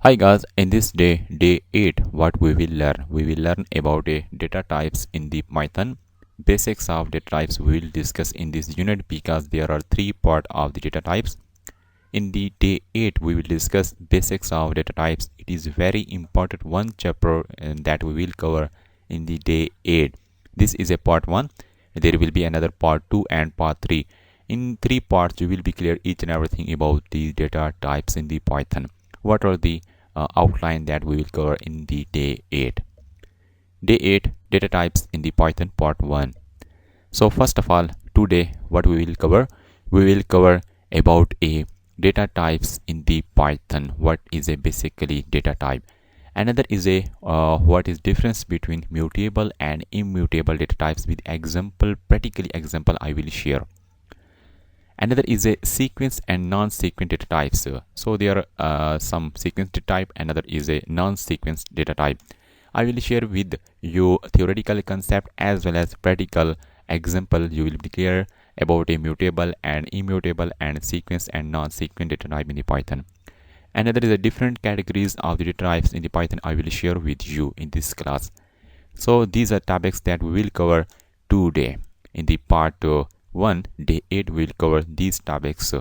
Hi guys, in this day 8, what we will learn? We will learn about data types in the Python. Basics of data types we will discuss in this unit because there are three parts of the data types. In the day 8, we will discuss basics of data types. It is very important one chapter that we will cover in the day 8. This is a part 1. There will be another part 2 and part 3. In 3 parts, you will be clear each and everything about the data types in the Python. What are the outline that we will cover in the day 8. Day 8 data types in the Python part 1. So first of all, today what we will cover? We will cover about a data types in the Python. What is a basically data type? Another is a what is difference between mutable and immutable data types with example, practically example I will share. Another is a sequence and non-sequence data types. So there are some sequence data type. Another is a non-sequence data type. I will share with you theoretical concept as well as practical example. You will be clear about a mutable and immutable and sequence and non-sequence data type in the Python. Another is a different categories of the data types in the Python. I will share with you in this class. So these are topics that we will cover today in the part 1. Day 8 will cover these topics.